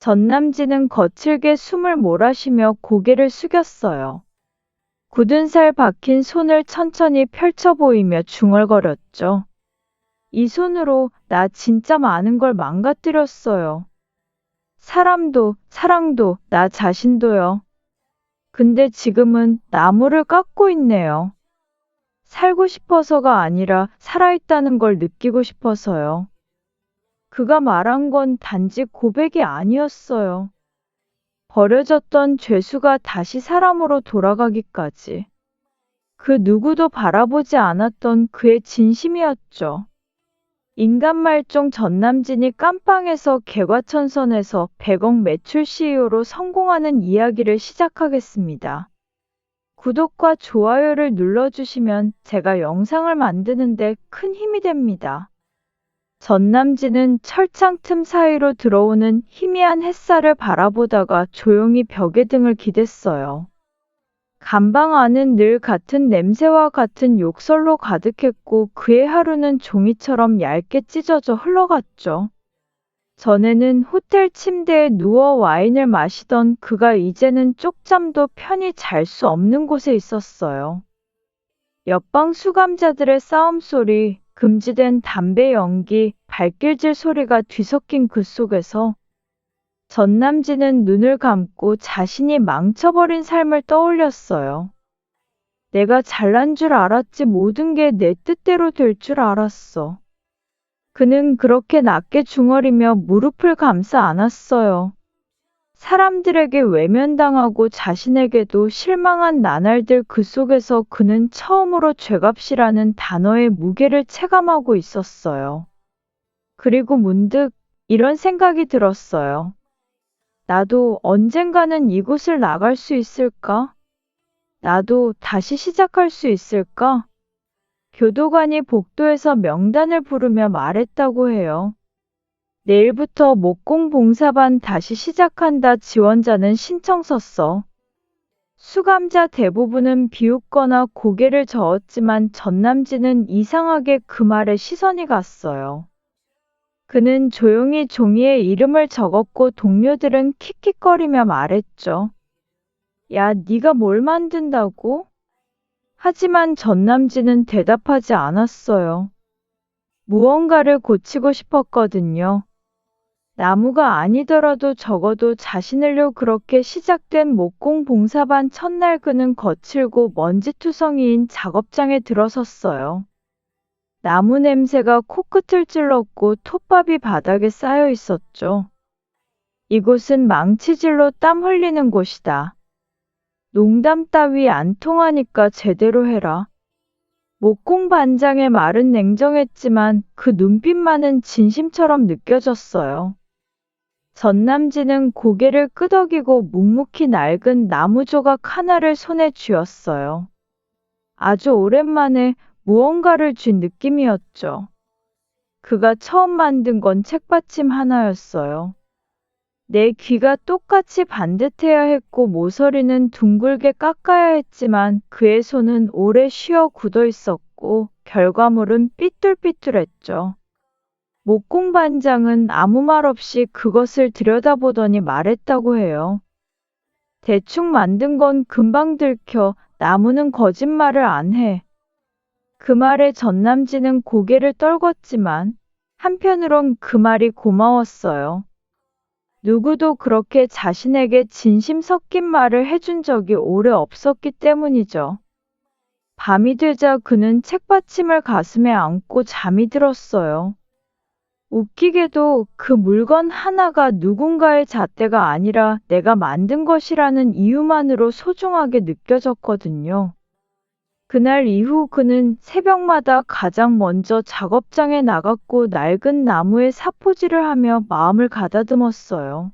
전남진은 거칠게 숨을 몰아쉬며 고개를 숙였어요. 굳은 살 박힌 손을 천천히 펼쳐 보이며 중얼거렸죠. 이 손으로 나 진짜 많은 걸 망가뜨렸어요. 사람도, 사랑도, 나 자신도요. 근데 지금은 나무를 깎고 있네요. 살고 싶어서가 아니라 살아있다는 걸 느끼고 싶어서요. 그가 말한 건 단지 고백이 아니었어요. 버려졌던 죄수가 다시 사람으로 돌아가기까지. 그 누구도 바라보지 않았던 그의 진심이었죠. 인간말종 전남진이 깜빵에서 개과천선해서 100억 매출 CEO로 성공하는 이야기를 시작하겠습니다. 구독과 좋아요를 눌러주시면 제가 영상을 만드는데 큰 힘이 됩니다. 전남진은 철창 틈 사이로 들어오는 희미한 햇살을 바라보다가 조용히 벽에 등을 기댔어요. 감방 안은 늘 같은 냄새와 같은 욕설로 가득했고 그의 하루는 종이처럼 얇게 찢어져 흘러갔죠. 전에는 호텔 침대에 누워 와인을 마시던 그가 이제는 쪽잠도 편히 잘 수 없는 곳에 있었어요. 옆방 수감자들의 싸움소리, 금지된 담배 연기, 발길질 소리가 뒤섞인 그 속에서 전남진은 눈을 감고 자신이 망쳐버린 삶을 떠올렸어요. 내가 잘난 줄 알았지 모든 게 내 뜻대로 될 줄 알았어. 그는 그렇게 낮게 중얼이며 무릎을 감싸 안았어요. 사람들에게 외면당하고 자신에게도 실망한 나날들 그 속에서 그는 처음으로 죄값이라는 단어의 무게를 체감하고 있었어요. 그리고 문득 이런 생각이 들었어요. 나도 언젠가는 이곳을 나갈 수 있을까? 나도 다시 시작할 수 있을까? 교도관이 복도에서 명단을 부르며 말했다고 해요. 내일부터 목공봉사반 다시 시작한다. 지원자는 신청서 써. 수감자 대부분은 비웃거나 고개를 저었지만 전남진은 이상하게 그 말에 시선이 갔어요. 그는 조용히 종이에 이름을 적었고 동료들은 킥킥거리며 말했죠. 야, 네가 뭘 만든다고? 하지만 전남진은 대답하지 않았어요. 무언가를 고치고 싶었거든요. 나무가 아니더라도 적어도 자신을요. 그렇게 시작된 목공봉사반 첫날 그는 거칠고 먼지투성이인 작업장에 들어섰어요. 나무 냄새가 코끝을 찔렀고 톱밥이 바닥에 쌓여 있었죠. 이곳은 망치질로 땀 흘리는 곳이다. 농담 따위 안 통하니까 제대로 해라. 목공반장의 말은 냉정했지만 그 눈빛만은 진심처럼 느껴졌어요. 전남진은 고개를 끄덕이고 묵묵히 낡은 나무 조각 하나를 손에 쥐었어요. 아주 오랜만에 무언가를 쥔 느낌이었죠. 그가 처음 만든 건 책받침 하나였어요. 내 귀가 똑같이 반듯해야 했고 모서리는 둥글게 깎아야 했지만 그의 손은 오래 쉬어 굳어 있었고 결과물은 삐뚤삐뚤했죠. 목공반장은 아무 말 없이 그것을 들여다보더니 말했다고 해요. 대충 만든 건 금방 들켜. 나무는 거짓말을 안 해. 그 말에 전남진은 고개를 떨궜지만 한편으론 그 말이 고마웠어요. 누구도 그렇게 자신에게 진심 섞인 말을 해준 적이 오래 없었기 때문이죠. 밤이 되자 그는 책받침을 가슴에 안고 잠이 들었어요. 웃기게도 그 물건 하나가 누군가의 잣대가 아니라 내가 만든 것이라는 이유만으로 소중하게 느껴졌거든요. 그날 이후 그는 새벽마다 가장 먼저 작업장에 나갔고 낡은 나무에 사포질을 하며 마음을 가다듬었어요.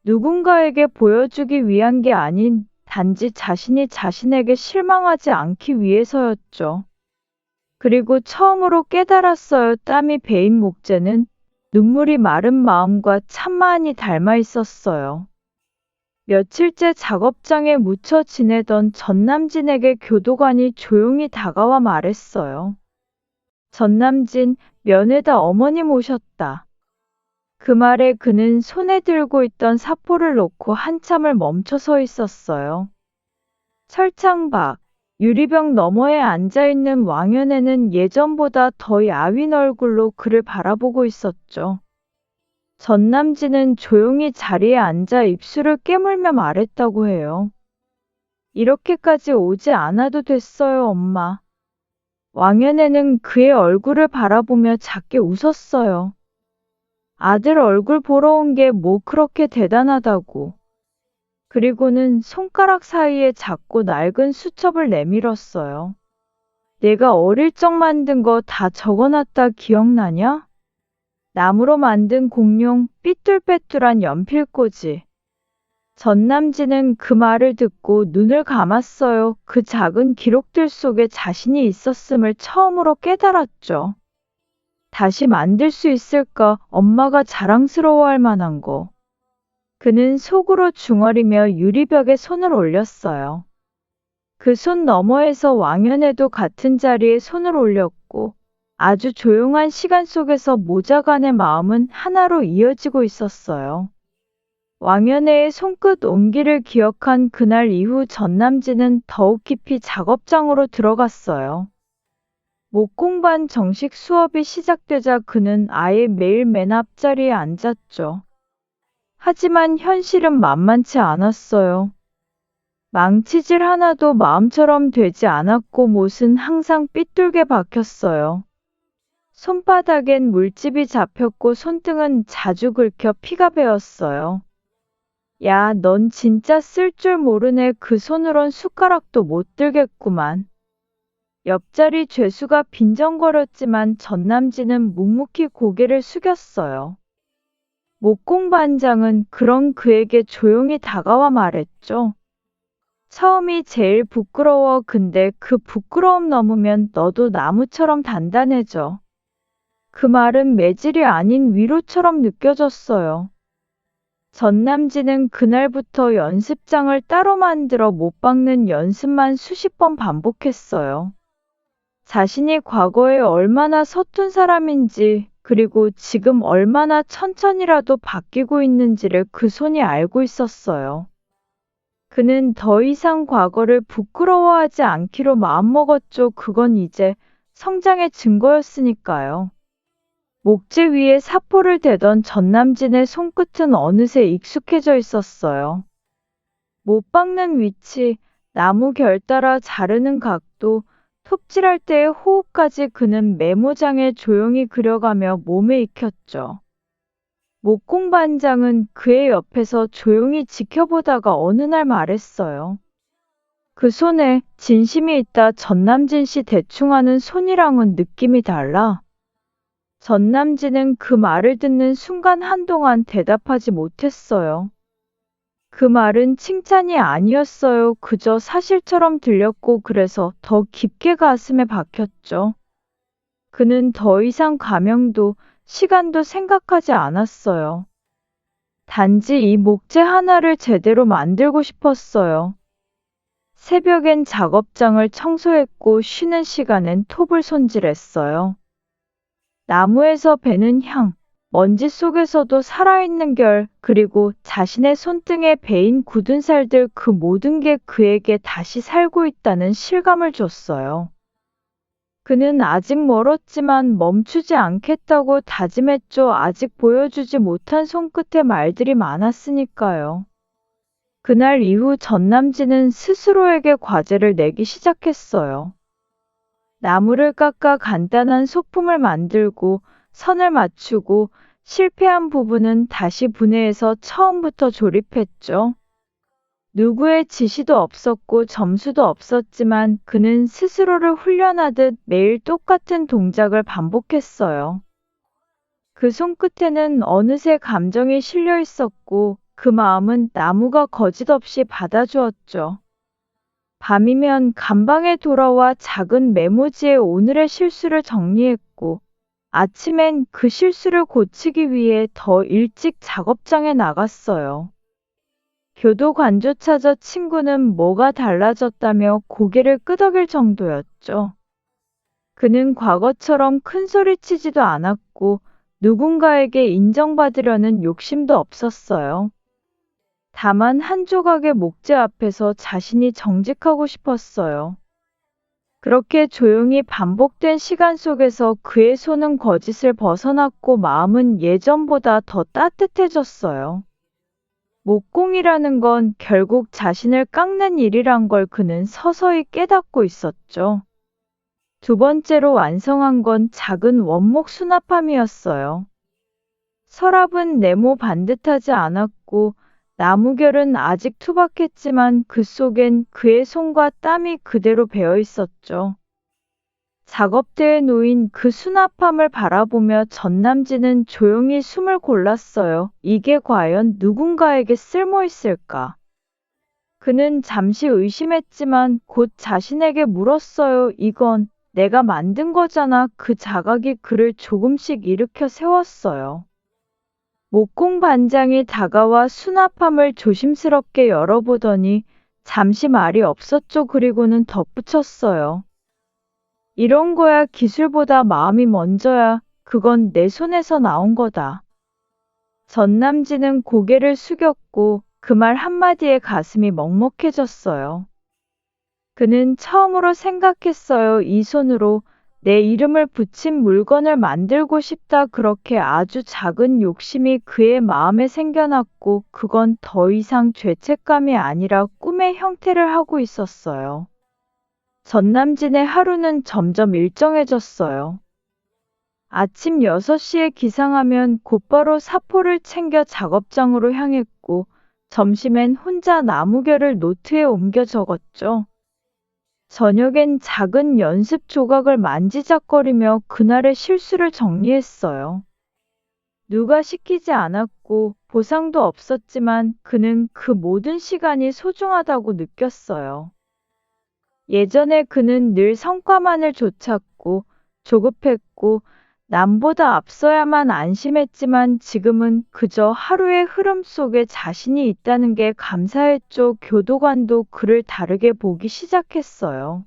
누군가에게 보여주기 위한 게 아닌 단지 자신이 자신에게 실망하지 않기 위해서였죠. 그리고 처음으로 깨달았어요. 땀이 베인 목재는 눈물이 마른 마음과 참 많이 닮아 있었어요. 며칠째 작업장에 묻혀 지내던 전남진에게 교도관이 조용히 다가와 말했어요. 전남진, 면회다 어머님 오셨다. 그 말에 그는 손에 들고 있던 사포를 놓고 한참을 멈춰 서 있었어요. 철창 밖, 유리병 너머에 앉아있는 왕연애는 예전보다 더 야윈 얼굴로 그를 바라보고 있었죠. 전남진은 조용히 자리에 앉아 입술을 깨물며 말했다고 해요. 이렇게까지 오지 않아도 됐어요, 엄마. 왕연애는 그의 얼굴을 바라보며 작게 웃었어요. 아들 얼굴 보러 온 게 뭐 그렇게 대단하다고. 그리고는 손가락 사이에 작고 낡은 수첩을 내밀었어요. 내가 어릴 적 만든 거 다 적어놨다 기억나냐? 나무로 만든 공룡, 삐뚤빼뚤한 연필꽂이. 전남진은 그 말을 듣고 눈을 감았어요. 그 작은 기록들 속에 자신이 있었음을 처음으로 깨달았죠. 다시 만들 수 있을까? 엄마가 자랑스러워할 만한 거. 그는 속으로 중얼이며 유리벽에 손을 올렸어요. 그 손 너머에서 왕연애도 같은 자리에 손을 올렸고 아주 조용한 시간 속에서 모자간의 마음은 하나로 이어지고 있었어요. 왕연애의 손끝 온기를 기억한 그날 이후 전남진은 더욱 깊이 작업장으로 들어갔어요. 목공반 정식 수업이 시작되자 그는 아예 매일 맨 앞자리에 앉았죠. 하지만 현실은 만만치 않았어요. 망치질 하나도 마음처럼 되지 않았고 못은 항상 삐뚤게 박혔어요. 손바닥엔 물집이 잡혔고 손등은 자주 긁혀 피가 배었어요. 야, 넌 진짜 쓸 줄 모르네. 그 손으론 숟가락도 못 들겠구만. 옆자리 죄수가 빈정거렸지만 전남진은 묵묵히 고개를 숙였어요. 목공반장은 그런 그에게 조용히 다가와 말했죠. 처음이 제일 부끄러워. 근데 그 부끄러움 넘으면 너도 나무처럼 단단해져. 그 말은 매질이 아닌 위로처럼 느껴졌어요. 전남진은 그날부터 연습장을 따로 만들어 못 박는 연습만 수십 번 반복했어요. 자신이 과거에 얼마나 서툰 사람인지, 그리고 지금 얼마나 천천히라도 바뀌고 있는지를 그 손이 알고 있었어요. 그는 더 이상 과거를 부끄러워하지 않기로 마음먹었죠. 그건 이제 성장의 증거였으니까요. 목재 위에 사포를 대던 전남진의 손끝은 어느새 익숙해져 있었어요. 못 박는 위치, 나무 결 따라 자르는 각도, 톱질할 때의 호흡까지 그는 메모장에 조용히 그려가며 몸에 익혔죠. 목공반장은 그의 옆에서 조용히 지켜보다가 어느 날 말했어요. 그 손에 진심이 있다. 전남진 씨 대충 하는 손이랑은 느낌이 달라. 전남진은 그 말을 듣는 순간 한동안 대답하지 못했어요. 그 말은 칭찬이 아니었어요. 그저 사실처럼 들렸고 그래서 더 깊게 가슴에 박혔죠. 그는 더 이상 가명도 시간도 생각하지 않았어요. 단지 이 목재 하나를 제대로 만들고 싶었어요. 새벽엔 작업장을 청소했고 쉬는 시간엔 톱을 손질했어요. 나무에서 배는 향, 먼지 속에서도 살아있는 결, 그리고 자신의 손등에 베인 굳은 살들 그 모든 게 그에게 다시 살고 있다는 실감을 줬어요. 그는 아직 멀었지만 멈추지 않겠다고 다짐했죠. 아직 보여주지 못한 손끝에 말들이 많았으니까요. 그날 이후 전남진은 스스로에게 과제를 내기 시작했어요. 나무를 깎아 간단한 소품을 만들고 선을 맞추고 실패한 부분은 다시 분해해서 처음부터 조립했죠. 누구의 지시도 없었고 점수도 없었지만 그는 스스로를 훈련하듯 매일 똑같은 동작을 반복했어요. 그 손끝에는 어느새 감정이 실려 있었고 그 마음은 나무가 거짓없이 받아주었죠. 밤이면 감방에 돌아와 작은 메모지에 오늘의 실수를 정리했고 아침엔 그 실수를 고치기 위해 더 일찍 작업장에 나갔어요. 교도관조차저 친구는 뭐가 달라졌다며 고개를 끄덕일 정도였죠. 그는 과거처럼 큰 소리 치지도 않았고 누군가에게 인정받으려는 욕심도 없었어요. 다만 한 조각의 목재 앞에서 자신이 정직하고 싶었어요. 그렇게 조용히 반복된 시간 속에서 그의 손은 거짓을 벗어났고 마음은 예전보다 더 따뜻해졌어요. 목공이라는 건 결국 자신을 깎는 일이란 걸 그는 서서히 깨닫고 있었죠. 두 번째로 완성한 건 작은 원목 수납함이었어요. 서랍은 네모 반듯하지 않았고 나무결은 아직 투박했지만 그 속엔 그의 손과 땀이 그대로 배어 있었죠. 작업대에 놓인 그 수납함을 바라보며 전남진은 조용히 숨을 골랐어요. 이게 과연 누군가에게 쓸모 있을까? 그는 잠시 의심했지만 곧 자신에게 물었어요. 이건 내가 만든 거잖아. 그 자각이 그를 조금씩 일으켜 세웠어요. 목공 반장이 다가와 수납함을 조심스럽게 열어보더니 잠시 말이 없었죠. 그리고는 덧붙였어요. 이런 거야 기술보다 마음이 먼저야. 그건 내 손에서 나온 거다. 전남진은 고개를 숙였고 그 말 한마디에 가슴이 먹먹해졌어요. 그는 처음으로 생각했어요. 이 손으로 내 이름을 붙인 물건을 만들고 싶다. 그렇게 아주 작은 욕심이 그의 마음에 생겨났고 그건 더 이상 죄책감이 아니라 꿈의 형태를 하고 있었어요. 전남진의 하루는 점점 일정해졌어요. 아침 6시에 기상하면 곧바로 사포를 챙겨 작업장으로 향했고 점심엔 혼자 나무결을 노트에 옮겨 적었죠. 저녁엔 작은 연습 조각을 만지작거리며 그날의 실수를 정리했어요. 누가 시키지 않았고 보상도 없었지만 그는 그 모든 시간이 소중하다고 느꼈어요. 예전에 그는 늘 성과만을 좇았고 조급했고 남보다 앞서야만 안심했지만 지금은 그저 하루의 흐름 속에 자신이 있다는 게 감사했죠. 교도관도 그를 다르게 보기 시작했어요.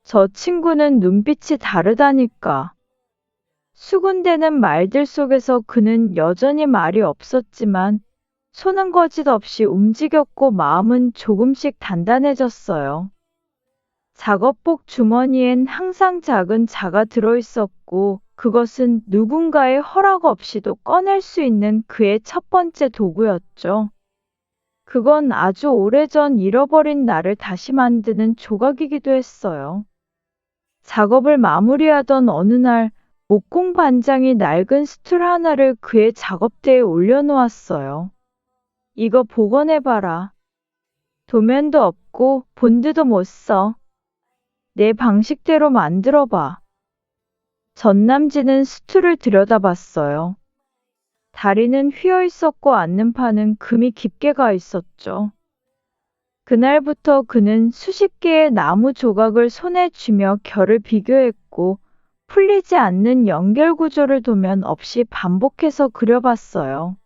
저 친구는 눈빛이 다르다니까. 수군대는 말들 속에서 그는 여전히 말이 없었지만 손은 거짓없이 움직였고 마음은 조금씩 단단해졌어요. 작업복 주머니엔 항상 작은 자가 들어있었고 그것은 누군가의 허락 없이도 꺼낼 수 있는 그의 첫 번째 도구였죠. 그건 아주 오래전 잃어버린 나를 다시 만드는 조각이기도 했어요. 작업을 마무리하던 어느 날 목공 반장이 낡은 스툴 하나를 그의 작업대에 올려놓았어요. 이거 복원해봐라. 도면도 없고 본드도 못 써. 내 방식대로 만들어봐. 전남진은 스툴을 들여다봤어요. 다리는 휘어 있었고 앉는판은 금이 깊게 가 있었죠. 그날부터 그는 수십 개의 나무 조각을 손에 쥐며 결을 비교했고 풀리지 않는 연결 구조를 도면 없이 반복해서 그려봤어요.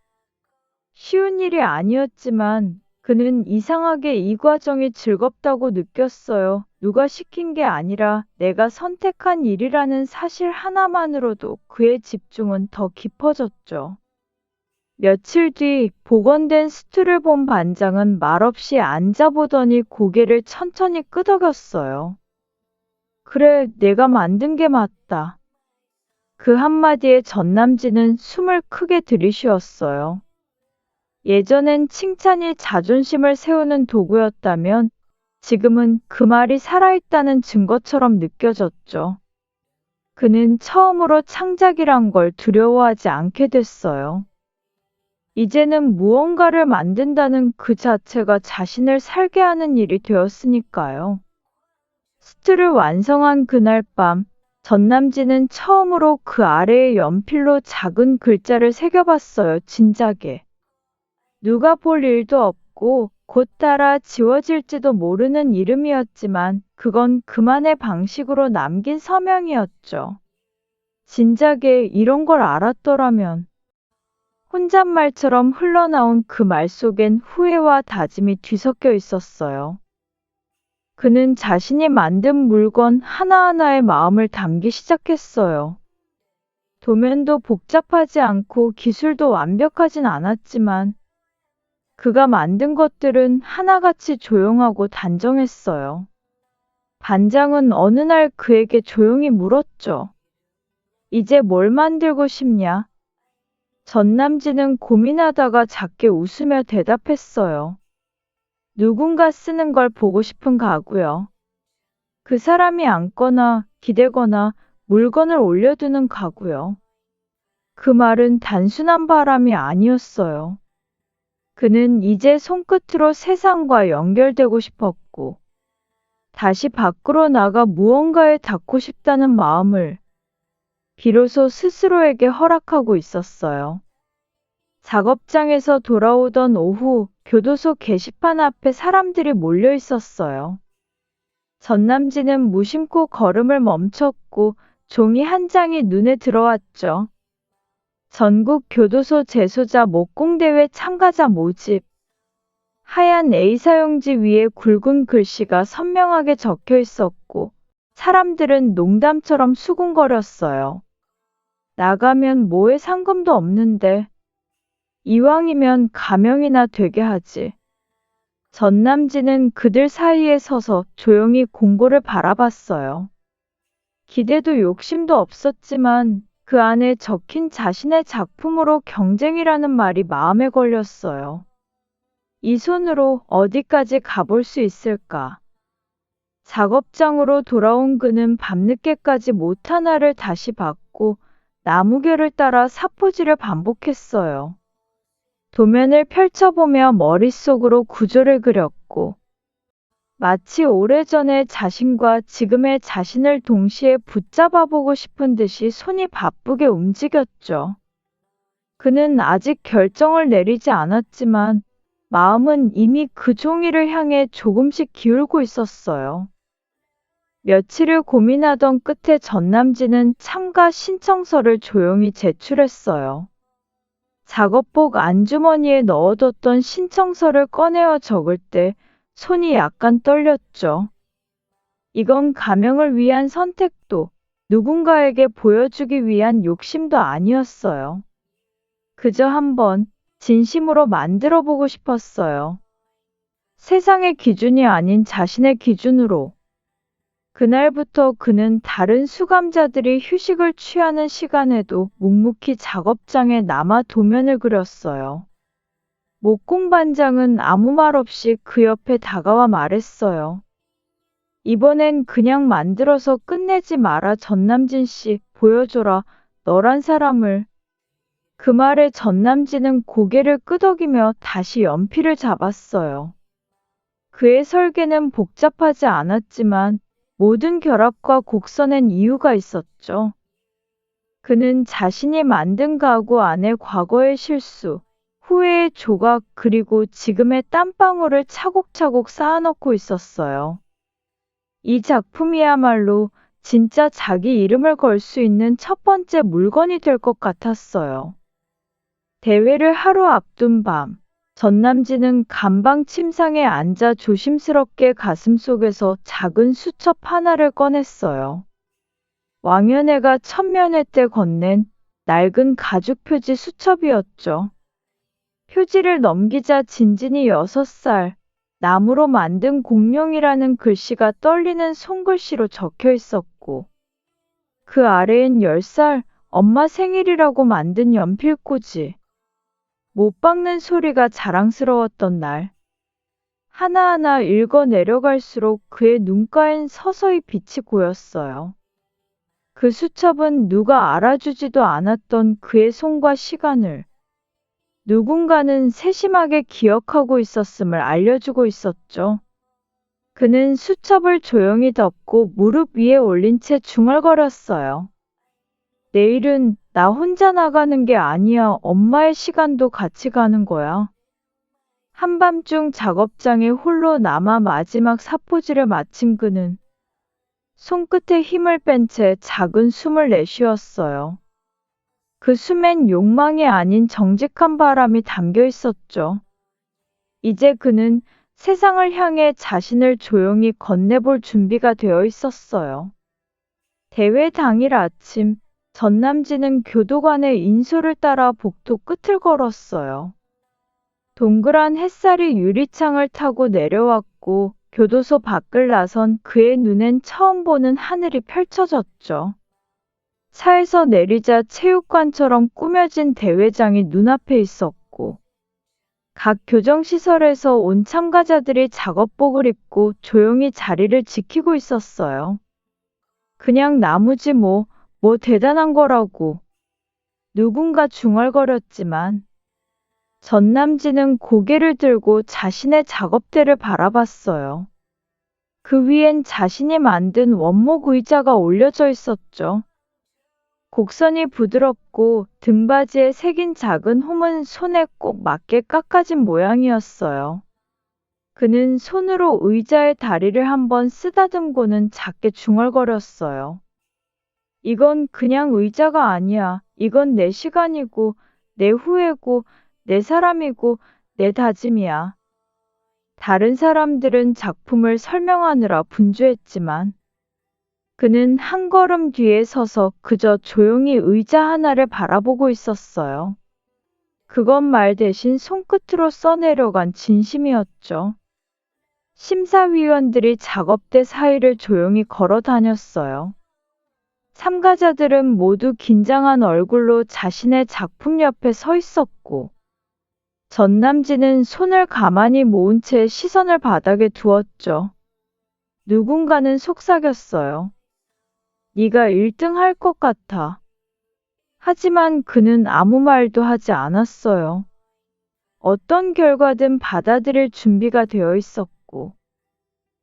쉬운 일이 아니었지만 그는 이상하게 이 과정이 즐겁다고 느꼈어요. 누가 시킨 게 아니라 내가 선택한 일이라는 사실 하나만으로도 그의 집중은 더 깊어졌죠. 며칠 뒤 복원된 스툴을 본 반장은 말없이 앉아보더니 고개를 천천히 끄덕였어요. 그래, 내가 만든 게 맞다. 그 한마디에 전남진은 숨을 크게 들이쉬었어요. 예전엔 칭찬이 자존심을 세우는 도구였다면 지금은 그 말이 살아있다는 증거처럼 느껴졌죠. 그는 처음으로 창작이란 걸 두려워하지 않게 됐어요. 이제는 무언가를 만든다는 그 자체가 자신을 살게 하는 일이 되었으니까요. 스툴을 완성한 그날 밤, 전남진은 처음으로 그 아래에 연필로 작은 글자를 새겨봤어요. 진작에. 누가 볼 일도 없고 곧 따라 지워질지도 모르는 이름이었지만 그건 그만의 방식으로 남긴 서명이었죠. 진작에 이런 걸 알았더라면. 혼잣말처럼 흘러나온 그 말 속엔 후회와 다짐이 뒤섞여 있었어요. 그는 자신이 만든 물건 하나하나에 마음을 담기 시작했어요. 도면도 복잡하지 않고 기술도 완벽하진 않았지만 그가 만든 것들은 하나같이 조용하고 단정했어요. 반장은 어느 날 그에게 조용히 물었죠. 이제 뭘 만들고 싶냐? 전남진은 고민하다가 작게 웃으며 대답했어요. 누군가 쓰는 걸 보고 싶은 가구요. 그 사람이 앉거나 기대거나 물건을 올려두는 가구요. 그 말은 단순한 바람이 아니었어요. 그는 이제 손끝으로 세상과 연결되고 싶었고, 다시 밖으로 나가 무언가에 닿고 싶다는 마음을 비로소 스스로에게 허락하고 있었어요. 작업장에서 돌아오던 오후, 교도소 게시판 앞에 사람들이 몰려 있었어요. 전남진은 무심코 걸음을 멈췄고 종이 한 장이 눈에 들어왔죠. 전국 교도소 재소자 목공대회 참가자 모집. 하얀 A사용지 위에 굵은 글씨가 선명하게 적혀 있었고 사람들은 농담처럼 수군거렸어요. 나가면 뭐에 상금도 없는데 이왕이면 가명이나 되게 하지. 전남진은 그들 사이에 서서 조용히 공고를 바라봤어요. 기대도 욕심도 없었지만 그 안에 적힌 자신의 작품으로 경쟁이라는 말이 마음에 걸렸어요. 이 손으로 어디까지 가볼 수 있을까? 작업장으로 돌아온 그는 밤늦게까지 못 하나를 다시 받고 나무결을 따라 사포질을 반복했어요. 도면을 펼쳐보며 머릿속으로 구조를 그렸고 마치 오래전의 자신과 지금의 자신을 동시에 붙잡아 보고 싶은 듯이 손이 바쁘게 움직였죠. 그는 아직 결정을 내리지 않았지만 마음은 이미 그 종이를 향해 조금씩 기울고 있었어요. 며칠을 고민하던 끝에 전남진은 참가 신청서를 조용히 제출했어요. 작업복 안주머니에 넣어뒀던 신청서를 꺼내어 적을 때 손이 약간 떨렸죠. 이건 가명을 위한 선택도 누군가에게 보여주기 위한 욕심도 아니었어요. 그저 한번 진심으로 만들어 보고 싶었어요. 세상의 기준이 아닌 자신의 기준으로. 그날부터 그는 다른 수감자들이 휴식을 취하는 시간에도 묵묵히 작업장에 남아 도면을 그렸어요. 목공반장은 아무 말 없이 그 옆에 다가와 말했어요. 이번엔 그냥 만들어서 끝내지 마라. 전남진 씨, 보여줘라. 너란 사람을. 그 말에 전남진은 고개를 끄덕이며 다시 연필을 잡았어요. 그의 설계는 복잡하지 않았지만 모든 결합과 곡선엔 이유가 있었죠. 그는 자신이 만든 가구 안에 과거의 실수, 후회의 조각 그리고 지금의 땀방울을 차곡차곡 쌓아놓고 있었어요. 이 작품이야말로 진짜 자기 이름을 걸 수 있는 첫 번째 물건이 될 것 같았어요. 대회를 하루 앞둔 밤, 전남진은 간방 침상에 앉아 조심스럽게 가슴속에서 작은 수첩 하나를 꺼냈어요. 왕연애가 천면회 때 건넨 낡은 가죽 표지 수첩이었죠. 표지를 넘기자 진진이 6살, 나무로 만든 공룡이라는 글씨가 떨리는 손글씨로 적혀 있었고, 그 아래엔 10살, 엄마 생일이라고 만든 연필꽂이. 못 박는 소리가 자랑스러웠던 날. 하나하나 읽어 내려갈수록 그의 눈가엔 서서히 빛이 고였어요. 그 수첩은 누가 알아주지도 않았던 그의 손과 시간을 누군가는 세심하게 기억하고 있었음을 알려주고 있었죠. 그는 수첩을 조용히 덮고 무릎 위에 올린 채 중얼거렸어요. 내일은 나 혼자 나가는 게 아니야. 엄마의 시간도 같이 가는 거야. 한밤중 작업장에 홀로 남아 마지막 사포질을 마친 그는 손끝에 힘을 뺀 채 작은 숨을 내쉬었어요. 그 숨엔 욕망이 아닌 정직한 바람이 담겨 있었죠. 이제 그는 세상을 향해 자신을 조용히 건네볼 준비가 되어 있었어요. 대회 당일 아침, 전남진은 교도관의 인솔을 따라 복도 끝을 걸었어요. 동그란 햇살이 유리창을 타고 내려왔고 교도소 밖을 나선 그의 눈엔 처음 보는 하늘이 펼쳐졌죠. 차에서 내리자 체육관처럼 꾸며진 대회장이 눈앞에 있었고 각 교정시설에서 온 참가자들이 작업복을 입고 조용히 자리를 지키고 있었어요. 그냥 나무지 뭐 대단한 거라고. 누군가 중얼거렸지만 전남진은 고개를 들고 자신의 작업대를 바라봤어요. 그 위엔 자신이 만든 원목 의자가 올려져 있었죠. 곡선이 부드럽고 등받이에 새긴 작은 홈은 손에 꼭 맞게 깎아진 모양이었어요. 그는 손으로 의자의 다리를 한번 쓰다듬고는 작게 중얼거렸어요. 이건 그냥 의자가 아니야. 이건 내 시간이고, 내 후회고, 내 사람이고, 내 다짐이야. 다른 사람들은 작품을 설명하느라 분주했지만, 그는 한 걸음 뒤에 서서 그저 조용히 의자 하나를 바라보고 있었어요. 그건 말 대신 손끝으로 써내려간 진심이었죠. 심사위원들이 작업대 사이를 조용히 걸어 다녔어요. 참가자들은 모두 긴장한 얼굴로 자신의 작품 옆에 서 있었고, 전남진은 손을 가만히 모은 채 시선을 바닥에 두었죠. 누군가는 속삭였어요. 네가 1등 할 것 같아. 하지만 그는 아무 말도 하지 않았어요. 어떤 결과든 받아들일 준비가 되어 있었고,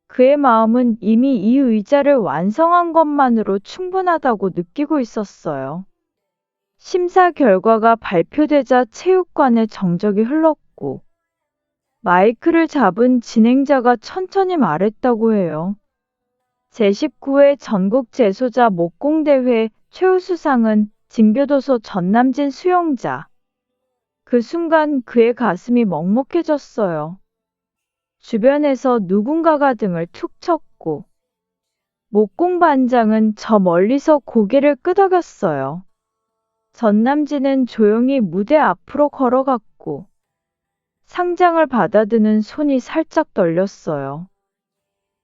그의 마음은 이미 이 의자를 완성한 것만으로 충분하다고 느끼고 있었어요. 심사 결과가 발표되자 체육관에 정적이 흘렀고, 마이크를 잡은 진행자가 천천히 말했다고 해요. 제19회 전국 재소자 목공대회 최우수상은 진교도소 전남진 수용자. 그 순간 그의 가슴이 먹먹해졌어요. 주변에서 누군가가 등을 툭 쳤고 목공반장은 저 멀리서 고개를 끄덕였어요. 전남진은 조용히 무대 앞으로 걸어갔고 상장을 받아드는 손이 살짝 떨렸어요.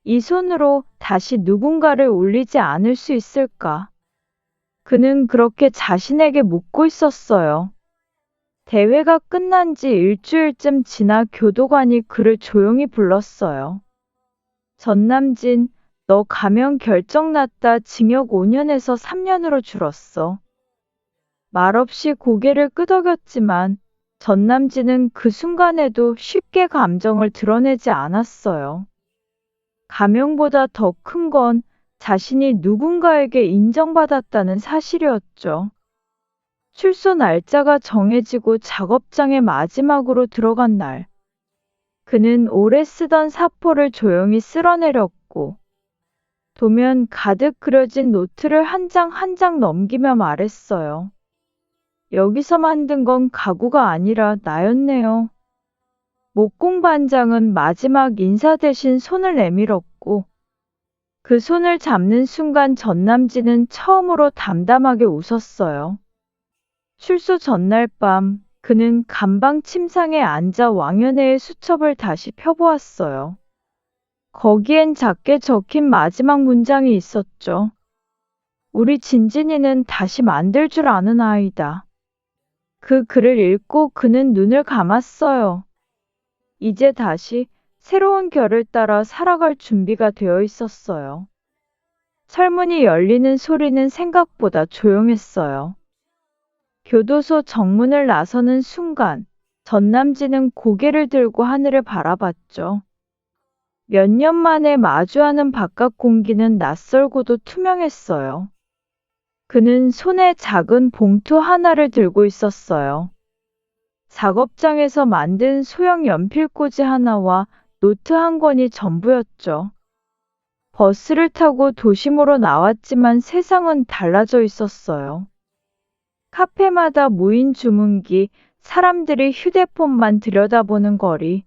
이 손으로 다시 누군가를 울리지 않을 수 있을까? 그는 그렇게 자신에게 묻고 있었어요. 대회가 끝난 지 일주일쯤 지나 교도관이 그를 조용히 불렀어요. 전남진, 너 가면 결정 났다. 징역 5년에서 3년으로 줄었어. 말없이 고개를 끄덕였지만 전남진은 그 순간에도 쉽게 감정을 드러내지 않았어요. 감형보다 더 큰 건 자신이 누군가에게 인정받았다는 사실이었죠. 출소 날짜가 정해지고 작업장에 마지막으로 들어간 날. 그는 오래 쓰던 사포를 조용히 쓸어내렸고 도면 가득 그려진 노트를 한 장 한 장 넘기며 말했어요. 여기서 만든 건 가구가 아니라 나였네요. 목공반장은 마지막 인사 대신 손을 내밀었고 그 손을 잡는 순간 전남진은 처음으로 담담하게 웃었어요. 출소 전날 밤 그는 간방 침상에 앉아 왕연애의 수첩을 다시 펴보았어요. 거기엔 작게 적힌 마지막 문장이 있었죠. 우리 진진이는 다시 만들 줄 아는 아이다. 그 글을 읽고 그는 눈을 감았어요. 이제 다시 새로운 결을 따라 살아갈 준비가 되어 있었어요. 철문이 열리는 소리는 생각보다 조용했어요. 교도소 정문을 나서는 순간 전남진은 고개를 들고 하늘을 바라봤죠. 몇 년 만에 마주하는 바깥 공기는 낯설고도 투명했어요. 그는 손에 작은 봉투 하나를 들고 있었어요. 작업장에서 만든 소형 연필꽂이 하나와 노트 한 권이 전부였죠. 버스를 타고 도심으로 나왔지만 세상은 달라져 있었어요. 카페마다 모인 주문기, 사람들이 휴대폰만 들여다보는 거리.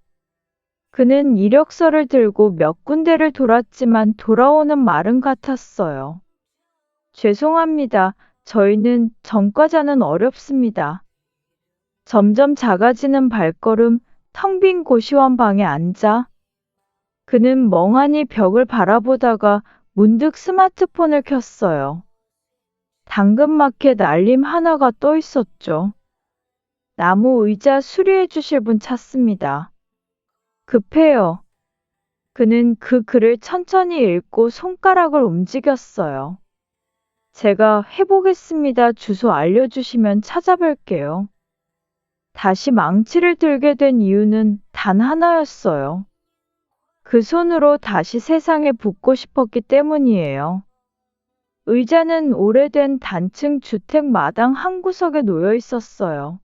그는 이력서를 들고 몇 군데를 돌았지만 돌아오는 말은 같았어요. 죄송합니다. 저희는 전과자는 어렵습니다. 점점 작아지는 발걸음, 텅 빈 고시원 방에 앉아 그는 멍하니 벽을 바라보다가 문득 스마트폰을 켰어요. 당근마켓 알림 하나가 떠 있었죠. 나무 의자 수리해 주실 분 찾습니다. 급해요. 그는 그 글을 천천히 읽고 손가락을 움직였어요. 제가 해보겠습니다. 주소 알려주시면 찾아뵐게요. 다시 망치를 들게 된 이유는 단 하나였어요. 그 손으로 다시 세상에 붙고 싶었기 때문이에요. 의자는 오래된 단층 주택 마당 한 구석에 놓여 있었어요.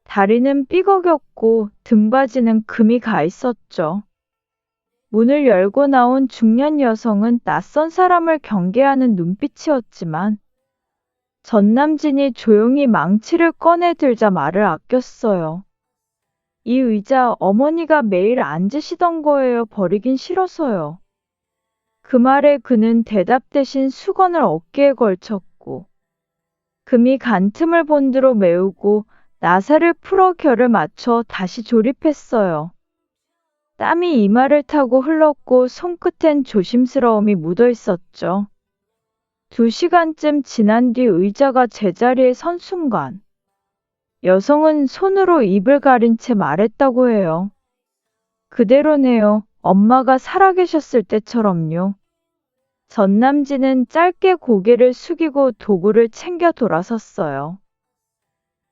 다리는 삐걱였고 등받이는 금이 가 있었죠. 문을 열고 나온 중년 여성은 낯선 사람을 경계하는 눈빛이었지만 전남진이 조용히 망치를 꺼내 들자 말을 아꼈어요. 이 의자 어머니가 매일 앉으시던 거예요. 버리긴 싫어서요. 그 말에 그는 대답 대신 수건을 어깨에 걸쳤고 금이 간 틈을 본드로 메우고 나사를 풀어 결을 맞춰 다시 조립했어요. 땀이 이마를 타고 흘렀고 손끝엔 조심스러움이 묻어 있었죠. 2시간쯤 지난 뒤 의자가 제자리에 선 순간 여성은 손으로 입을 가린 채 말했다고 해요. 그대로네요. 엄마가 살아계셨을 때처럼요. 전남진은 짧게 고개를 숙이고 도구를 챙겨 돌아섰어요.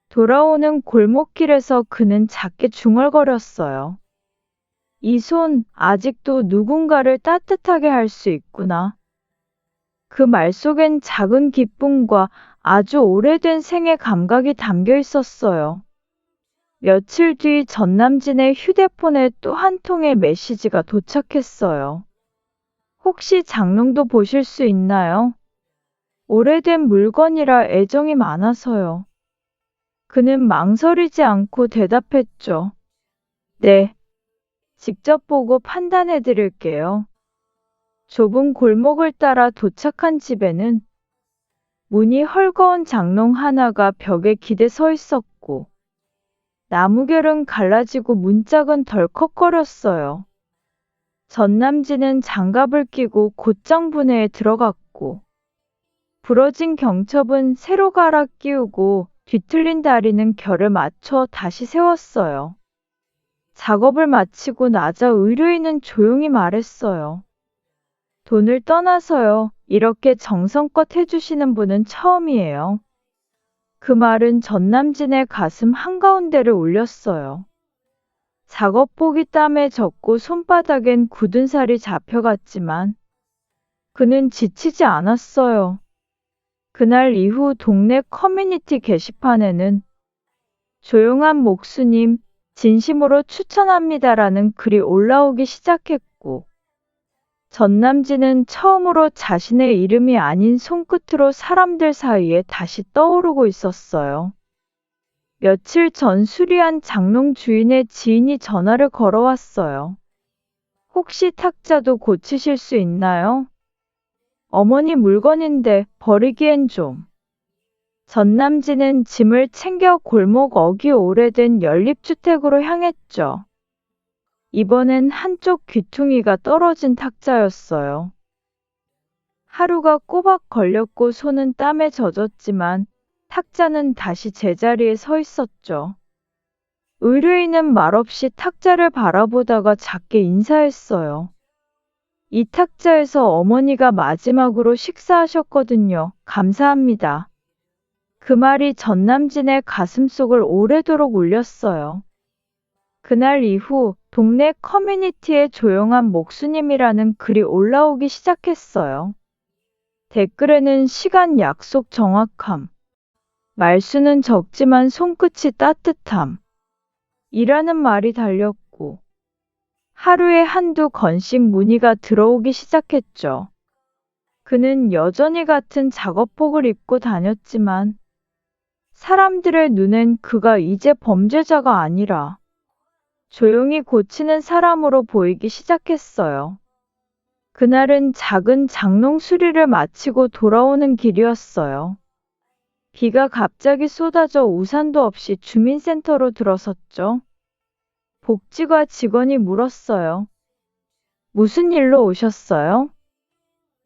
돌아오는 골목길에서 그는 작게 중얼거렸어요. 이 손 아직도 누군가를 따뜻하게 할 수 있구나. 그 말 속엔 작은 기쁨과 아주 오래된 생의 감각이 담겨 있었어요. 며칠 뒤 전남진의 휴대폰에 또 한 통의 메시지가 도착했어요. 혹시 장롱도 보실 수 있나요? 오래된 물건이라 애정이 많아서요. 그는 망설이지 않고 대답했죠. 네. 직접 보고 판단해 드릴게요. 좁은 골목을 따라 도착한 집에는 문이 헐거운 장롱 하나가 벽에 기대 서 있었고 나무결은 갈라지고 문짝은 덜컥거렸어요. 전남진은 장갑을 끼고 곧장 분해에 들어갔고 부러진 경첩은 새로 갈아 끼우고 뒤틀린 다리는 결을 맞춰 다시 세웠어요. 작업을 마치고 나자 의뢰인은 조용히 말했어요. 돈을 떠나서요. 이렇게 정성껏 해주시는 분은 처음이에요. 그 말은 전남진의 가슴 한가운데를 울렸어요. 작업복이 땀에 젖고 손바닥엔 굳은 살이 잡혀갔지만 그는 지치지 않았어요. 그날 이후 동네 커뮤니티 게시판에는 조용한 목수님, 진심으로 추천합니다라는 글이 올라오기 시작했고 전남진은 처음으로 자신의 이름이 아닌 손끝으로 사람들 사이에 다시 떠오르고 있었어요. 며칠 전 수리한 장롱 주인의 지인이 전화를 걸어왔어요. 혹시 탁자도 고치실 수 있나요? 어머니 물건인데 버리기엔 좀. 전남진은 짐을 챙겨 골목 어귀 오래된 연립주택으로 향했죠. 이번엔 한쪽 귀퉁이가 떨어진 탁자였어요. 하루가 꼬박 걸렸고 손은 땀에 젖었지만 탁자는 다시 제자리에 서 있었죠. 의뢰인은 말없이 탁자를 바라보다가 작게 인사했어요. 이 탁자에서 어머니가 마지막으로 식사하셨거든요. 감사합니다. 그 말이 전남진의 가슴속을 오래도록 울렸어요. 그날 이후 동네 커뮤니티에 조용한 목수님이라는 글이 올라오기 시작했어요. 댓글에는 시간 약속 정확함, 말수는 적지만 손끝이 따뜻함 이라는 말이 달렸고 하루에 한두 건씩 문의가 들어오기 시작했죠. 그는 여전히 같은 작업복을 입고 다녔지만 사람들의 눈엔 그가 이제 범죄자가 아니라 조용히 고치는 사람으로 보이기 시작했어요. 그날은 작은 장롱 수리를 마치고 돌아오는 길이었어요. 비가 갑자기 쏟아져 우산도 없이 주민센터로 들어섰죠. 복지과 직원이 물었어요. 무슨 일로 오셨어요?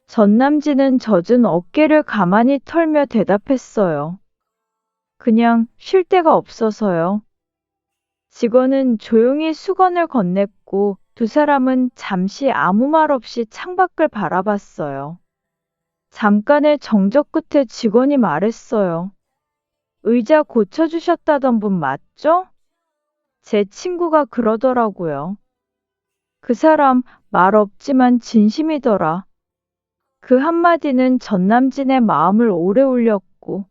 전남진은 젖은 어깨를 가만히 털며 대답했어요. 그냥 쉴 데가 없어서요. 직원은 조용히 수건을 건넸고 두 사람은 잠시 아무 말 없이 창밖을 바라봤어요. 잠깐의 정적 끝에 직원이 말했어요. 의자 고쳐주셨다던 분 맞죠? 제 친구가 그러더라고요. 그 사람 말 없지만 진심이더라. 그 한마디는 전남진의 마음을 오래 울렸고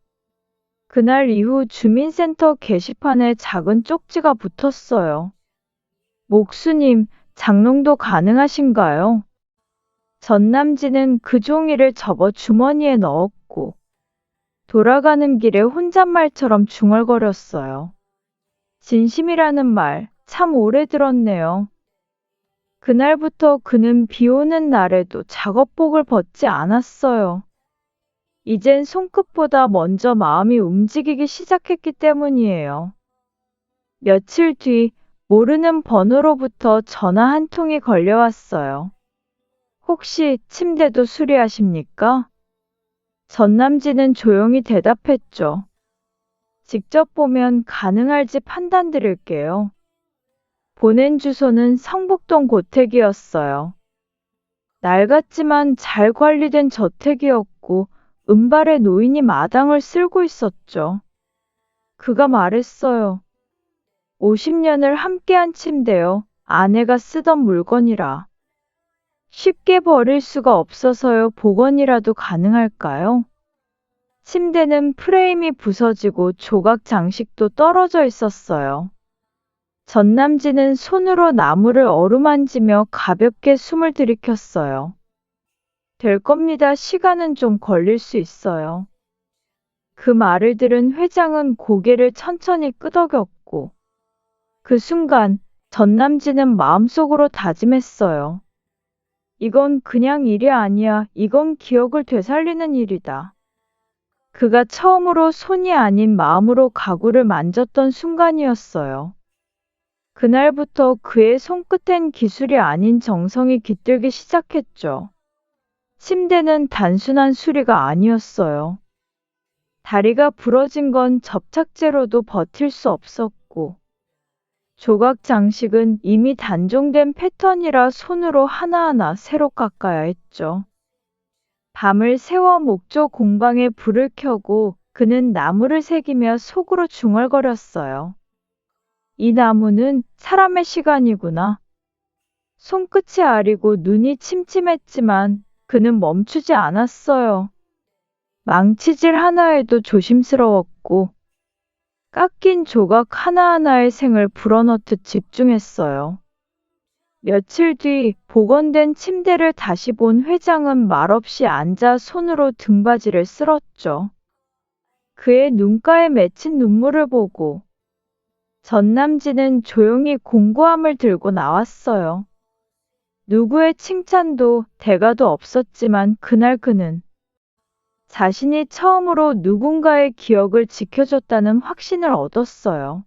그날 이후 주민센터 게시판에 작은 쪽지가 붙었어요. 목수님, 장롱도 가능하신가요? 전남진은 그 종이를 접어 주머니에 넣었고 돌아가는 길에 혼잣말처럼 중얼거렸어요. 진심이라는 말 참 오래 들었네요. 그날부터 그는 비 오는 날에도 작업복을 벗지 않았어요. 이젠 손끝보다 먼저 마음이 움직이기 시작했기 때문이에요. 며칠 뒤 모르는 번호로부터 전화 한 통이 걸려왔어요. 혹시 침대도 수리하십니까? 전남진은 조용히 대답했죠. 직접 보면 가능할지 판단 드릴게요. 보낸 주소는 성북동 고택이었어요. 낡았지만 잘 관리된 저택이었고 은발의 노인이 마당을 쓸고 있었죠. 그가 말했어요. 50년을 함께한 침대요. 아내가 쓰던 물건이라. 쉽게 버릴 수가 없어서요. 복원이라도 가능할까요? 침대는 프레임이 부서지고 조각 장식도 떨어져 있었어요. 전남진은 손으로 나무를 어루만지며 가볍게 숨을 들이켰어요. 될 겁니다. 시간은 좀 걸릴 수 있어요. 그 말을 들은 회장은 고개를 천천히 끄덕였고 그 순간 전남진은 마음속으로 다짐했어요. 이건 그냥 일이 아니야. 이건 기억을 되살리는 일이다. 그가 처음으로 손이 아닌 마음으로 가구를 만졌던 순간이었어요. 그날부터 그의 손끝엔 기술이 아닌 정성이 깃들기 시작했죠. 침대는 단순한 수리가 아니었어요. 다리가 부러진 건 접착제로도 버틸 수 없었고, 조각 장식은 이미 단종된 패턴이라 손으로 하나하나 새로 깎아야 했죠. 밤을 새워 목조 공방에 불을 켜고 그는 나무를 새기며 속으로 중얼거렸어요. 이 나무는 사람의 시간이구나. 손끝이 아리고 눈이 침침했지만 그는 멈추지 않았어요. 망치질 하나에도 조심스러웠고 깎인 조각 하나하나의 생을 불어넣듯 집중했어요. 며칠 뒤 복원된 침대를 다시 본 회장은 말없이 앉아 손으로 등받이를 쓸었죠. 그의 눈가에 맺힌 눈물을 보고 전남진은 조용히 공구함을 들고 나왔어요. 누구의 칭찬도 대가도 없었지만 그날 그는 자신이 처음으로 누군가의 기억을 지켜줬다는 확신을 얻었어요.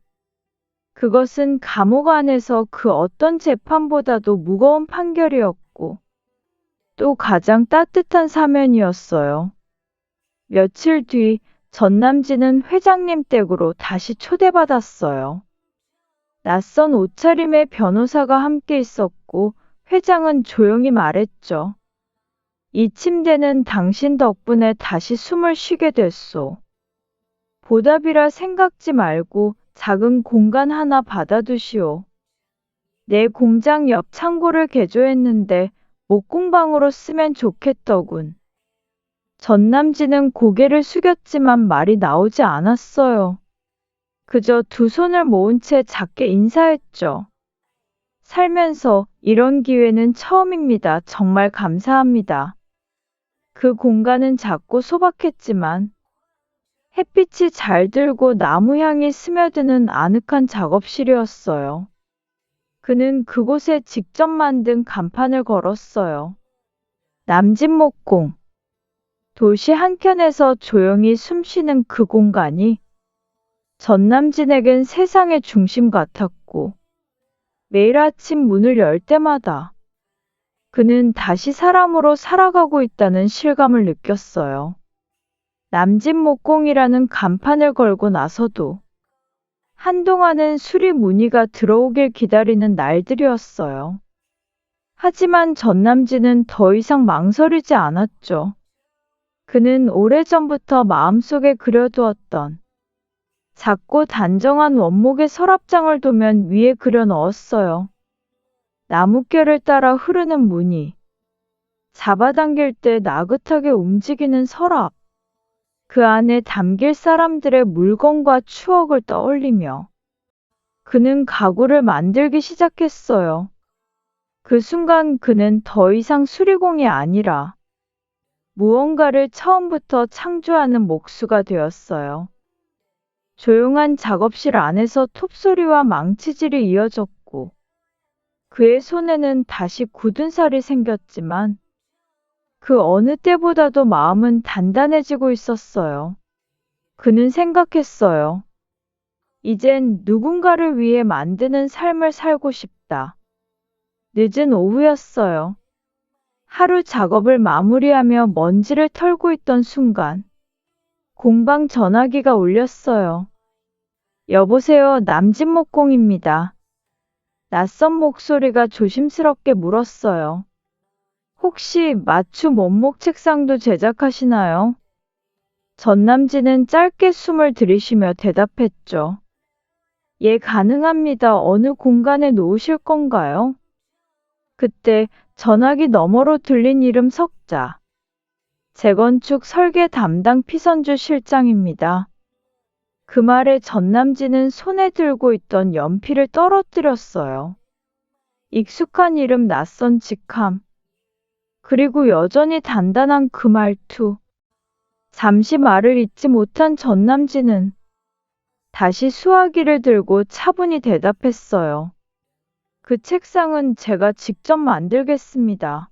그것은 감옥 안에서 그 어떤 재판보다도 무거운 판결이었고 또 가장 따뜻한 사면이었어요. 며칠 뒤 전남진은 회장님 댁으로 다시 초대받았어요. 낯선 옷차림의 변호사가 함께 있었고 회장은 조용히 말했죠. 이 침대는 당신 덕분에 다시 숨을 쉬게 됐소. 보답이라 생각지 말고 작은 공간 하나 받아두시오. 내 공장 옆 창고를 개조했는데 목공방으로 쓰면 좋겠더군. 전남진은 고개를 숙였지만 말이 나오지 않았어요. 그저 두 손을 모은 채 작게 인사했죠. 살면서 이런 기회는 처음입니다. 정말 감사합니다. 그 공간은 작고 소박했지만 햇빛이 잘 들고 나무 향이 스며드는 아늑한 작업실이었어요. 그는 그곳에 직접 만든 간판을 걸었어요. 남진목공. 도시 한켠에서 조용히 숨쉬는 그 공간이 전남진에겐 세상의 중심 같았고, 매일 아침 문을 열 때마다 그는 다시 사람으로 살아가고 있다는 실감을 느꼈어요. 남진목공이라는 간판을 걸고 나서도 한동안은 수리 문의가 들어오길 기다리는 날들이었어요. 하지만 전남진은 더 이상 망설이지 않았죠. 그는 오래전부터 마음속에 그려두었던 작고 단정한 원목의 서랍장을 도면 위에 그려 넣었어요. 나뭇결을 따라 흐르는 무늬, 잡아당길 때 나긋하게 움직이는 서랍, 그 안에 담길 사람들의 물건과 추억을 떠올리며 그는 가구를 만들기 시작했어요. 그 순간 그는 더 이상 수리공이 아니라 무언가를 처음부터 창조하는 목수가 되었어요. 조용한 작업실 안에서 톱소리와 망치질이 이어졌고 그의 손에는 다시 굳은 살이 생겼지만 그 어느 때보다도 마음은 단단해지고 있었어요. 그는 생각했어요. 이젠 누군가를 위해 만드는 삶을 살고 싶다. 늦은 오후였어요. 하루 작업을 마무리하며 먼지를 털고 있던 순간 공방 전화기가 울렸어요. 여보세요, 남진목공입니다. 낯선 목소리가 조심스럽게 물었어요. 혹시 맞춤 원목 책상도 제작하시나요? 전남진은 짧게 숨을 들이쉬며 대답했죠. 예, 가능합니다. 어느 공간에 놓으실 건가요? 그때 전화기 너머로 들린 이름 석자. 재건축 설계 담당 피선주 실장입니다. 그 말에 전남진은 손에 들고 있던 연필을 떨어뜨렸어요. 익숙한 이름, 낯선 직함. 그리고 여전히 단단한 그 말투. 잠시 말을 잇지 못한 전남진은 다시 수화기를 들고 차분히 대답했어요. 그 책상은 제가 직접 만들겠습니다.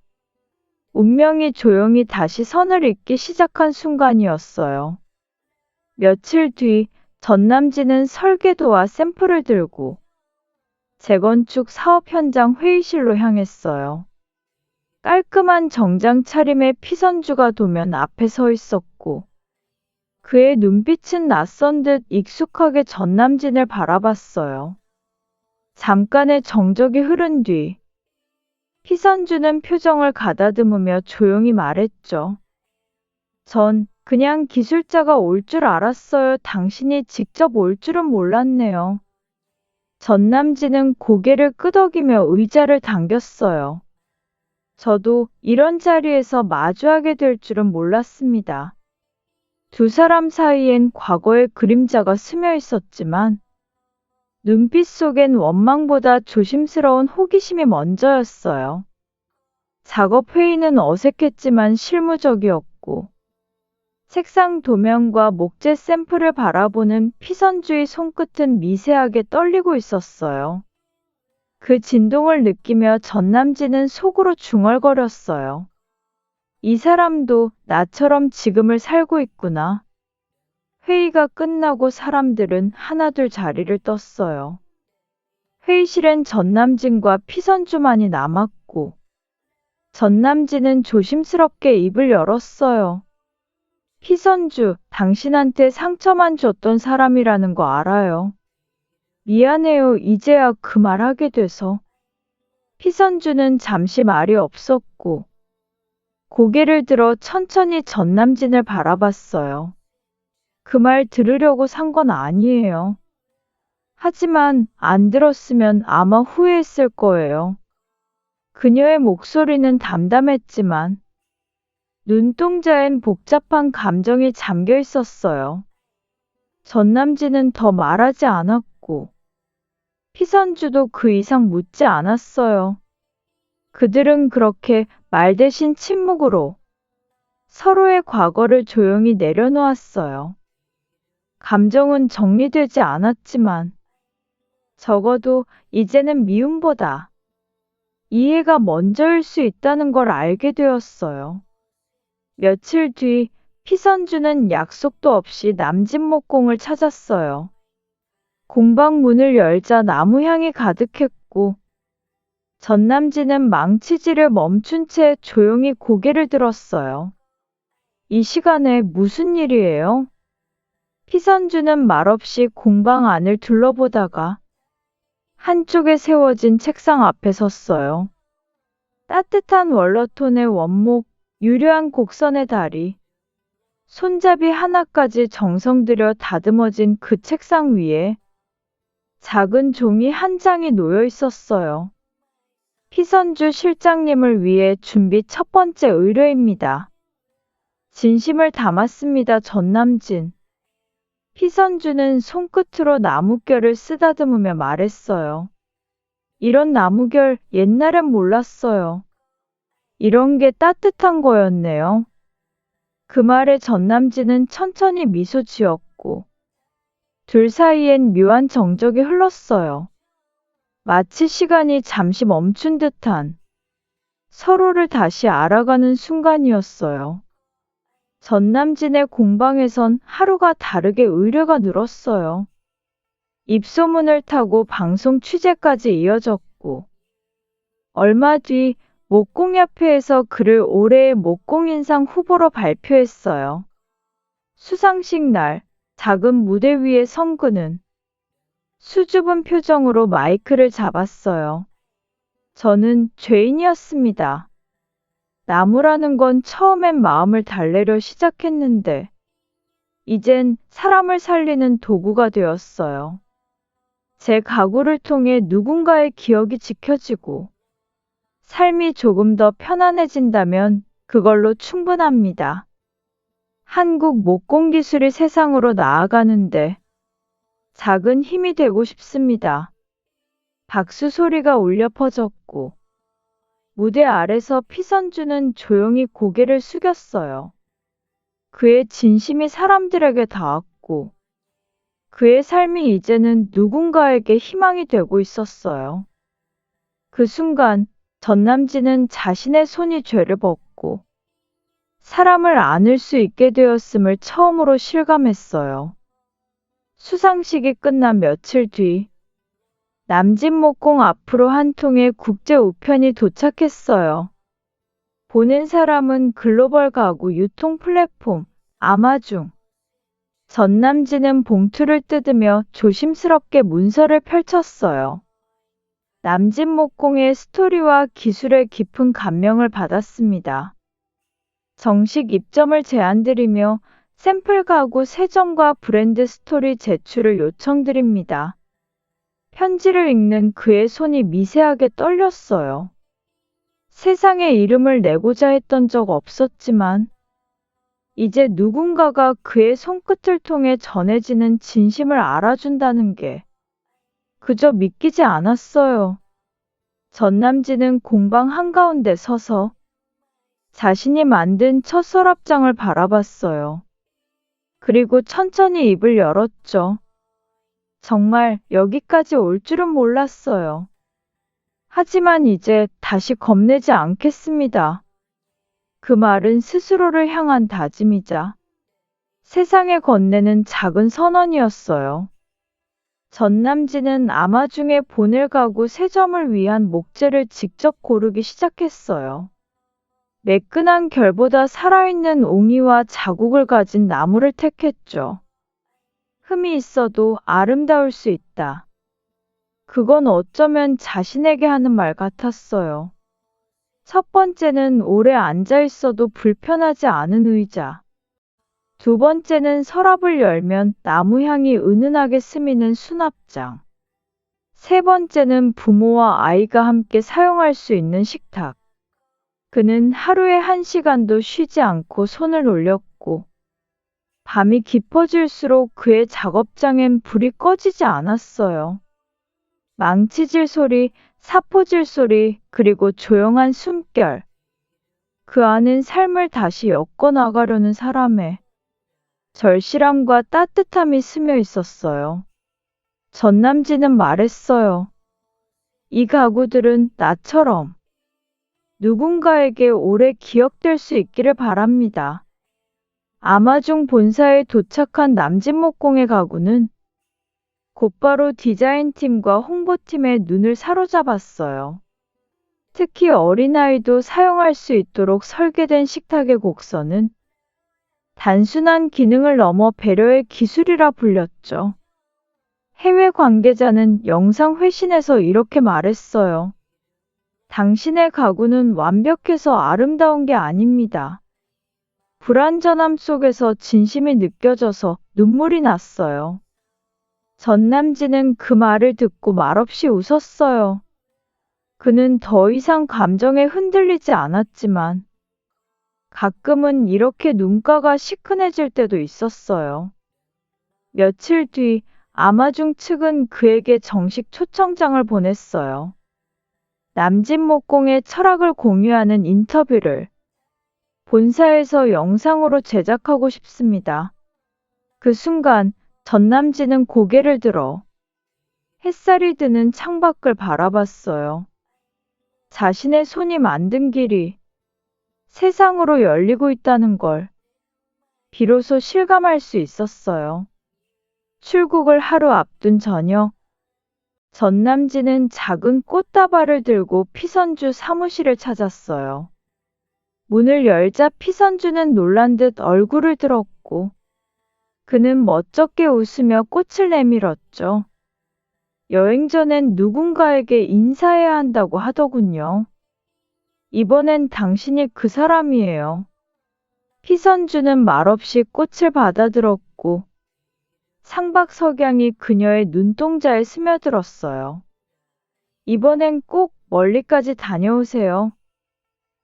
운명이 조용히 다시 선을 잇기 시작한 순간이었어요. 며칠 뒤 전남진은 설계도와 샘플을 들고 재건축 사업 현장 회의실로 향했어요. 깔끔한 정장 차림의 피선주가 도면 앞에 서 있었고 그의 눈빛은 낯선 듯 익숙하게 전남진을 바라봤어요. 잠깐의 정적이 흐른 뒤 피선주는 표정을 가다듬으며 조용히 말했죠. 전 그냥 기술자가 올 줄 알았어요. 당신이 직접 올 줄은 몰랐네요. 전남진은 고개를 끄덕이며 의자를 당겼어요. 저도 이런 자리에서 마주하게 될 줄은 몰랐습니다. 두 사람 사이엔 과거의 그림자가 스며 있었지만 눈빛 속엔 원망보다 조심스러운 호기심이 먼저였어요. 작업 회의는 어색했지만 실무적이었고 책상 도면과 목재 샘플을 바라보는 피선주의 손끝은 미세하게 떨리고 있었어요. 그 진동을 느끼며 전남진은 속으로 중얼거렸어요. 이 사람도 나처럼 지금을 살고 있구나. 회의가 끝나고 사람들은 하나둘 자리를 떴어요. 회의실엔 전남진과 피선주만이 남았고 전남진은 조심스럽게 입을 열었어요. 피선주, 당신한테 상처만 줬던 사람이라는 거 알아요. 미안해요. 이제야 그 말 하게 돼서. 피선주는 잠시 말이 없었고 고개를 들어 천천히 전남진을 바라봤어요. 그 말 들으려고 산 건 아니에요. 하지만 안 들었으면 아마 후회했을 거예요. 그녀의 목소리는 담담했지만 눈동자엔 복잡한 감정이 잠겨 있었어요. 전남진은 더 말하지 않았고 피선주도 그 이상 묻지 않았어요. 그들은 그렇게 말 대신 침묵으로 서로의 과거를 조용히 내려놓았어요. 감정은 정리되지 않았지만 적어도 이제는 미움보다 이해가 먼저일 수 있다는 걸 알게 되었어요. 며칠 뒤 피선주는 약속도 없이 남진목공을 찾았어요. 공방 문을 열자 나무 향이 가득했고 전남진은 망치질을 멈춘 채 조용히 고개를 들었어요. 이 시간에 무슨 일이에요? 피선주는 말없이 공방 안을 둘러보다가 한쪽에 세워진 책상 앞에 섰어요. 따뜻한 월러톤의 원목, 유려한 곡선의 다리, 손잡이 하나까지 정성 들여 다듬어진 그 책상 위에 작은 종이 한 장이 놓여 있었어요. 피선주 실장님을 위해 준비 첫 번째 의뢰입니다. 진심을 담았습니다. 전남진. 피선주는 손끝으로 나무결을 쓰다듬으며 말했어요. 이런 나무결 옛날엔 몰랐어요. 이런 게 따뜻한 거였네요. 그 말에 전남진은 천천히 미소 지었고 둘 사이엔 묘한 정적이 흘렀어요. 마치 시간이 잠시 멈춘 듯한 서로를 다시 알아가는 순간이었어요. 전남진의 공방에선 하루가 다르게 의뢰가 늘었어요. 입소문을 타고 방송 취재까지 이어졌고 얼마 뒤 목공협회에서 그를 올해의 목공인상 후보로 발표했어요. 수상식 날 작은 무대 위에 선 그는 수줍은 표정으로 마이크를 잡았어요. 저는 죄인이었습니다. 나무라는 건 처음엔 마음을 달래려 시작했는데 이젠 사람을 살리는 도구가 되었어요. 제 가구를 통해 누군가의 기억이 지켜지고 삶이 조금 더 편안해진다면 그걸로 충분합니다. 한국 목공 기술이 세상으로 나아가는데 작은 힘이 되고 싶습니다. 박수 소리가 울려 퍼졌고 무대 아래서 피선주는 조용히 고개를 숙였어요. 그의 진심이 사람들에게 닿았고 그의 삶이 이제는 누군가에게 희망이 되고 있었어요. 그 순간 전남진은 자신의 손이 죄를 벗고 사람을 안을 수 있게 되었음을 처음으로 실감했어요. 수상식이 끝난 며칠 뒤 남진목공 앞으로 한 통의 국제 우편이 도착했어요. 보낸 사람은 글로벌 가구 유통 플랫폼 아마중. 전남진은 봉투를 뜯으며 조심스럽게 문서를 펼쳤어요. 남진목공의 스토리와 기술의 깊은 감명을 받았습니다. 정식 입점을 제안드리며 샘플 가구 3점과 브랜드 스토리 제출을 요청드립니다. 편지를 읽는 그의 손이 미세하게 떨렸어요. 세상에 이름을 내고자 했던 적 없었지만 이제 누군가가 그의 손끝을 통해 전해지는 진심을 알아준다는 게 그저 믿기지 않았어요. 전남진은 공방 한가운데 서서 자신이 만든 첫 서랍장을 바라봤어요. 그리고 천천히 입을 열었죠. 정말 여기까지 올 줄은 몰랐어요. 하지만 이제 다시 겁내지 않겠습니다. 그 말은 스스로를 향한 다짐이자 세상에 건네는 작은 선언이었어요. 전남진은 아마중에 보낼 가구 3점을 위한 목재를 직접 고르기 시작했어요. 매끈한 결보다 살아있는 옹이와 자국을 가진 나무를 택했죠. 흠이 있어도 아름다울 수 있다. 그건 어쩌면 자신에게 하는 말 같았어요. 첫 번째는 오래 앉아 있어도 불편하지 않은 의자. 두 번째는 서랍을 열면 나무 향이 은은하게 스미는 수납장. 세 번째는 부모와 아이가 함께 사용할 수 있는 식탁. 그는 하루에 1시간도 쉬지 않고 손을 올렸고 밤이 깊어질수록 그의 작업장엔 불이 꺼지지 않았어요. 망치질 소리, 사포질 소리, 그리고 조용한 숨결. 그 안은 삶을 다시 엮어나가려는 사람의 절실함과 따뜻함이 스며 있었어요. 전남진은 말했어요. 이 가구들은 나처럼 누군가에게 오래 기억될 수 있기를 바랍니다. 아마존 본사에 도착한 남진목공의 가구는 곧바로 디자인팀과 홍보팀의 눈을 사로잡았어요. 특히 어린아이도 사용할 수 있도록 설계된 식탁의 곡선은 단순한 기능을 넘어 배려의 기술이라 불렸죠. 해외 관계자는 영상 회신에서 이렇게 말했어요. 당신의 가구는 완벽해서 아름다운 게 아닙니다. 불완전함 속에서 진심이 느껴져서 눈물이 났어요. 전남진은 그 말을 듣고 말없이 웃었어요. 그는 더 이상 감정에 흔들리지 않았지만 가끔은 이렇게 눈가가 시큰해질 때도 있었어요. 며칠 뒤 아마존 측은 그에게 정식 초청장을 보냈어요. 남진목공의 철학을 공유하는 인터뷰를 본사에서 영상으로 제작하고 싶습니다. 그 순간 전남진은 고개를 들어 햇살이 드는 창밖을 바라봤어요. 자신의 손이 만든 길이 세상으로 열리고 있다는 걸 비로소 실감할 수 있었어요. 출국을 하루 앞둔 저녁, 전남진은 작은 꽃다발을 들고 피선주 사무실을 찾았어요. 문을 열자 피선주는 놀란 듯 얼굴을 들었고 그는 멋쩍게 웃으며 꽃을 내밀었죠. 여행 전엔 누군가에게 인사해야 한다고 하더군요. 이번엔 당신이 그 사람이에요. 피선주는 말없이 꽃을 받아들었고 상박 석양이 그녀의 눈동자에 스며들었어요. 이번엔 꼭 멀리까지 다녀오세요.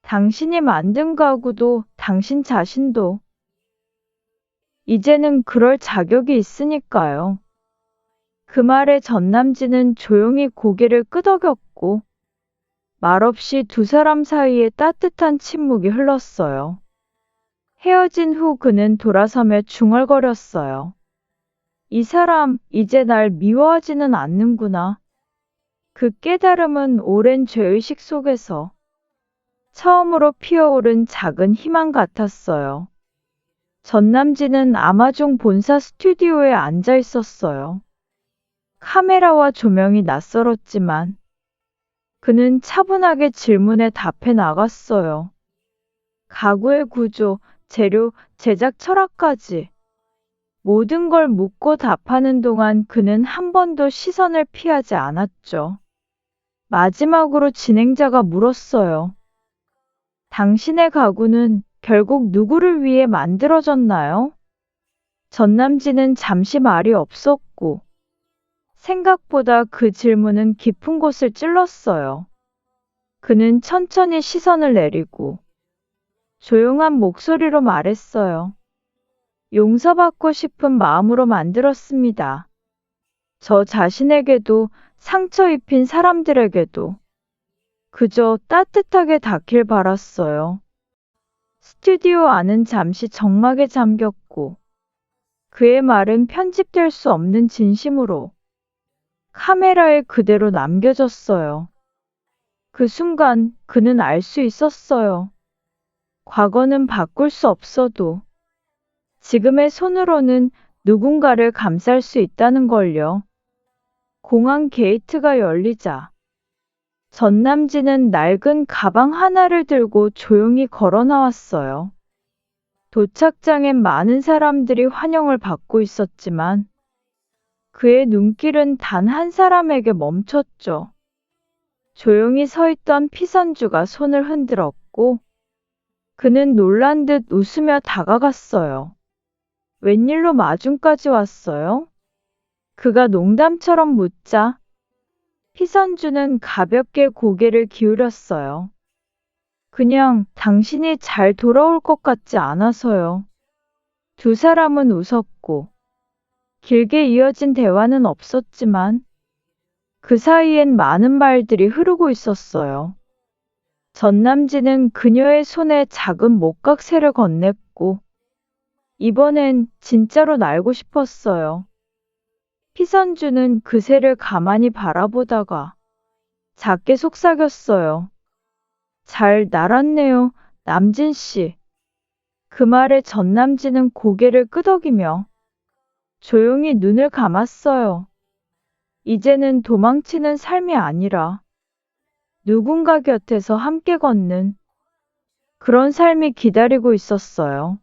당신이 만든 가구도 당신 자신도 이제는 그럴 자격이 있으니까요. 그 말에 전남진은 조용히 고개를 끄덕였고 말없이 두 사람 사이에 따뜻한 침묵이 흘렀어요. 헤어진 후 그는 돌아서며 중얼거렸어요. 이 사람 이제 날 미워하지는 않는구나. 그 깨달음은 오랜 죄의식 속에서 처음으로 피어오른 작은 희망 같았어요. 전남진은 아마존 본사 스튜디오에 앉아 있었어요. 카메라와 조명이 낯설었지만 그는 차분하게 질문에 답해 나갔어요. 가구의 구조, 재료, 제작 철학까지 모든 걸 묻고 답하는 동안 그는 한 번도 시선을 피하지 않았죠. 마지막으로 진행자가 물었어요. 당신의 가구는 결국 누구를 위해 만들어졌나요? 전남진은 잠시 말이 없었고 생각보다 그 질문은 깊은 곳을 찔렀어요. 그는 천천히 시선을 내리고 조용한 목소리로 말했어요. 용서받고 싶은 마음으로 만들었습니다. 저 자신에게도 상처 입힌 사람들에게도 그저 따뜻하게 닿길 바랐어요. 스튜디오 안은 잠시 적막에 잠겼고 그의 말은 편집될 수 없는 진심으로 카메라에 그대로 남겨졌어요. 그 순간 그는 알 수 있었어요. 과거는 바꿀 수 없어도 지금의 손으로는 누군가를 감쌀 수 있다는 걸요. 공항 게이트가 열리자 전남진은 낡은 가방 하나를 들고 조용히 걸어 나왔어요. 도착장엔 많은 사람들이 환영을 받고 있었지만 그의 눈길은 단 한 사람에게 멈췄죠. 조용히 서 있던 피선주가 손을 흔들었고 그는 놀란 듯 웃으며 다가갔어요. 웬일로 마중까지 왔어요? 그가 농담처럼 묻자 피선주는 가볍게 고개를 기울였어요. 그냥 당신이 잘 돌아올 것 같지 않아서요. 두 사람은 웃었고 길게 이어진 대화는 없었지만 그 사이엔 많은 말들이 흐르고 있었어요. 전남진은 그녀의 손에 작은 목각새를 건넸고 이번엔 진짜로 날고 싶었어요. 피선주는 그 새를 가만히 바라보다가 작게 속삭였어요. 잘 날았네요, 남진 씨. 그 말에 전남진은 고개를 끄덕이며 조용히 눈을 감았어요. 이제는 도망치는 삶이 아니라 누군가 곁에서 함께 걷는 그런 삶이 기다리고 있었어요.